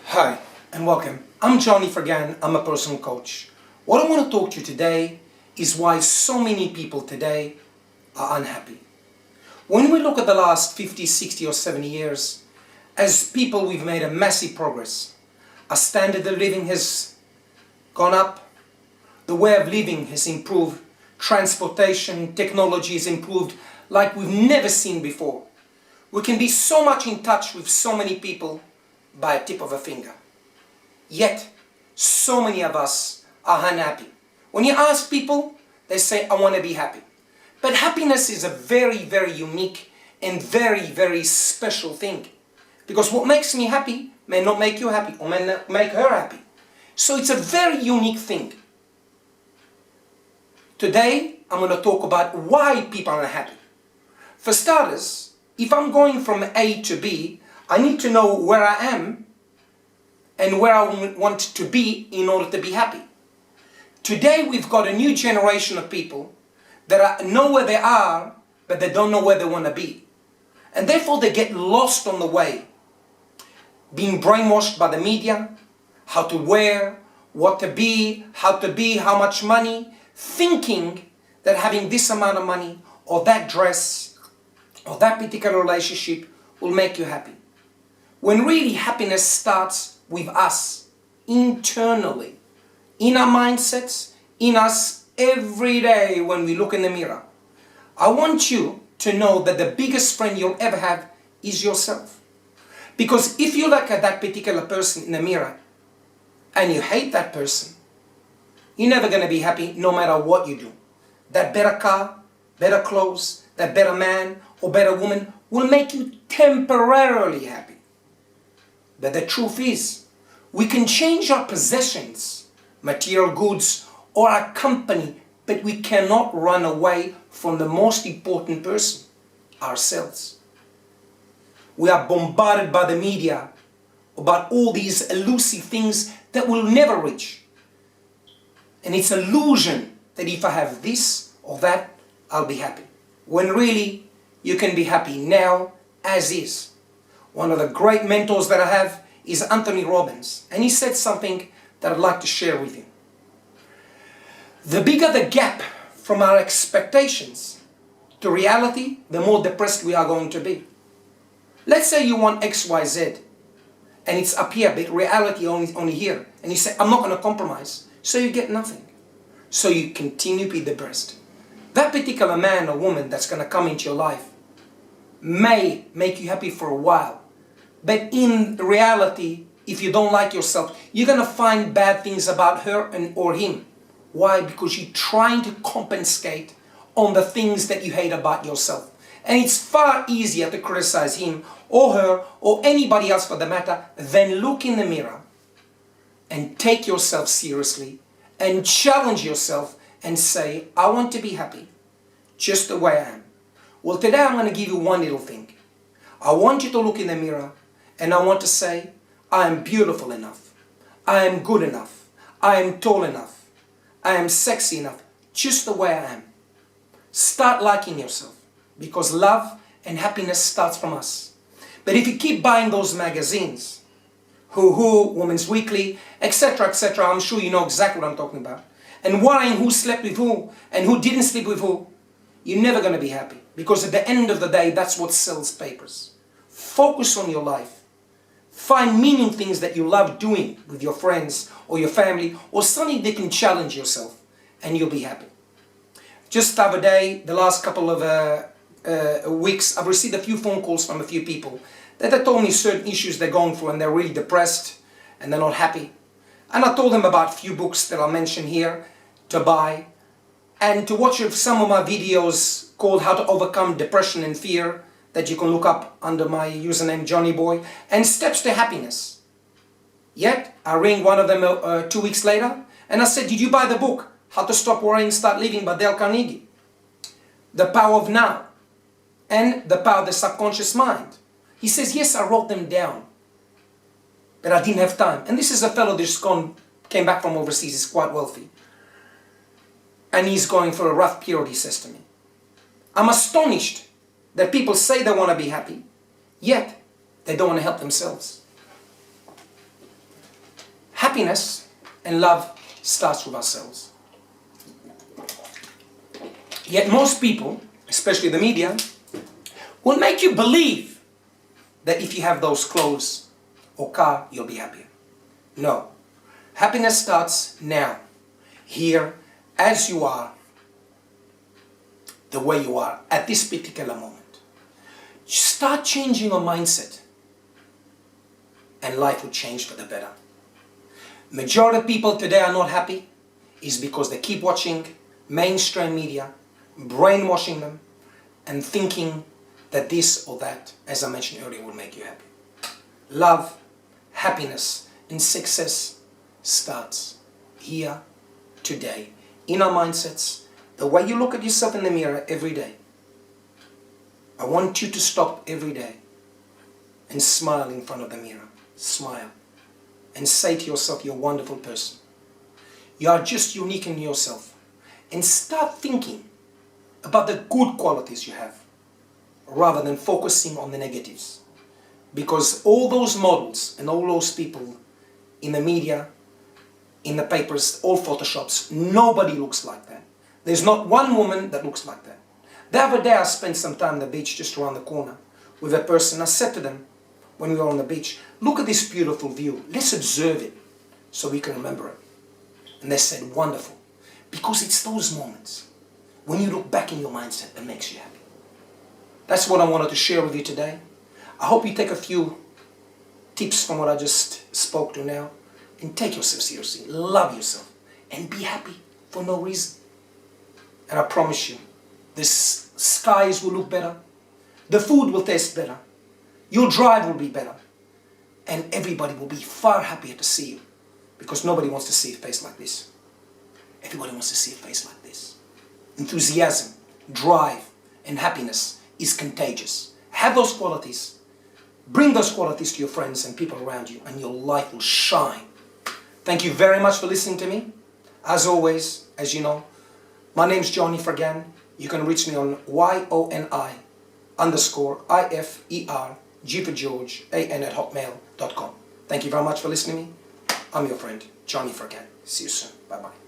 Hi and welcome. I'm Johnny Fergan. I'm a personal coach. What I want to talk to you today is why so many people today are unhappy. When we look at the last 50, 60 or 70 years, as people we've made a massive progress. Our standard of living has gone up. The way of living has improved. Transportation, technology has improved like we've never seen before. We can be so much in touch with so many people by a tip of a finger. Yet, so many of us are unhappy. When you ask people, they say, I want to be happy. But happiness is a very, very unique and very, very special thing. Because what makes me happy may not make you happy or may not make her happy. So it's a very unique thing. Today, I'm going to talk about why people are unhappy. For starters, if I'm going from A to B, I need to know where I am and where I want to be in order to be happy. Today we've got a new generation of people that know where they are, but they don't know where they want to be. And therefore they get lost on the way, being brainwashed by the media, how to wear, what to be, how much money, thinking that having this amount of money or that dress or that particular relationship will make you happy. When really happiness starts with us, internally, in our mindsets, in us every day when we look in the mirror. I want you to know that the biggest friend you'll ever have is yourself. Because if you look at that particular person in the mirror and you hate that person, you're never going to be happy no matter what you do. That better car, better clothes, that better man or better woman will make you temporarily happy. But the truth is, we can change our possessions, material goods, or our company, but we cannot run away from the most important person, ourselves. We are bombarded by the media about all these elusive things that we'll never reach. And it's an illusion that if I have this or that, I'll be happy. When really, you can be happy now as is. One of the great mentors that I have is Anthony Robbins. And he said something that I'd like to share with you. The bigger the gap from our expectations to reality, the more depressed we are going to be. Let's say you want X, Y, Z, and it's up here, but reality only here. And you say, I'm not going to compromise. So you get nothing. So you continue to be depressed. That particular man or woman that's going to come into your life may make you happy for a while. But in reality, if you don't like yourself, you're going to find bad things about her or him. Why? Because you're trying to compensate on the things that you hate about yourself. And it's far easier to criticize him or her or anybody else for the matter than look in the mirror and take yourself seriously and challenge yourself and say, I want to be happy just the way I am. Well, today I'm going to give you one little thing. I want you to look in the mirror and I want to say, I am beautiful enough. I am good enough. I am tall enough. I am sexy enough, just the way I am. Start liking yourself, because love and happiness starts from us. But if you keep buying those magazines, Who, Women's Weekly, etc., etc., I'm sure you know exactly what I'm talking about, and worrying who slept with who and who didn't sleep with who, you're never going to be happy. Because at the end of the day, that's what sells papers. Focus on your life. Find meaning things that you love doing with your friends or your family, or something that can challenge yourself, and you'll be happy. Just the other day, the last couple of weeks, I've received a few phone calls from a few people that they told me certain issues they're going through and they're really depressed and they're not happy. And I told them about a few books that I'll mention here to buy and to watch some of my videos called How to Overcome Depression and Fear that you can look up under my username Johnny Boy, and Steps to Happiness. Yet, I rang one of them 2 weeks later and I said, did you buy the book How to Stop Worrying, Start Living by Dale Carnegie? The Power of Now and The Power of the Subconscious Mind. He says, yes, I wrote them down, but I didn't have time. And this is a fellow that just came back from overseas, he's quite wealthy. And he's going through a rough period, he says to me. I'm astonished that people say they want to be happy, yet They don't want to help themselves. Happiness and love starts with ourselves. Yet most people, especially the media, will make you believe that if you have those clothes or car, you'll be happier. No. Happiness starts now, here, as you are, the way you are, at this particular moment. Start changing your mindset, and life will change for the better. Majority of people today are not happy is because they keep watching mainstream media, brainwashing them, and thinking that this or that, as I mentioned earlier, will make you happy. Love, happiness, and success starts here, today, in our mindsets, the way you look at yourself in the mirror every day. I want you to stop every day and smile in front of the mirror. Smile. And say to yourself, you're a wonderful person. You are just unique in yourself. And start thinking about the good qualities you have, rather than focusing on the negatives. Because all those models and all those people in the media, in the papers, all photoshops, nobody looks like that. There's not one woman that looks like that. The other day I spent some time on the beach just around the corner with a person. I said to them, when we were on the beach, look at this beautiful view. Let's observe it so we can remember it. And they said, wonderful. Because it's those moments when you look back in your mindset that makes you happy. That's what I wanted to share with you today. I hope you take a few tips from what I just spoke to now and take yourself seriously, love yourself, and be happy for no reason. And I promise you, the skies will look better, the food will taste better, your drive will be better, and everybody will be far happier to see you, because nobody wants to see a face like this. Everybody wants to see a face like this. Enthusiasm, drive, and happiness is contagious. Have those qualities. Bring those qualities to your friends and people around you, and your life will shine. Thank you very much for listening to me. As always, as you know, my name's Johnny Fergan. You can reach me on YONI_IFERGGFORGAN@hotmail.com. Thank you very much for listening to me. I'm your friend, Johnny Fergan. See you soon. Bye-bye.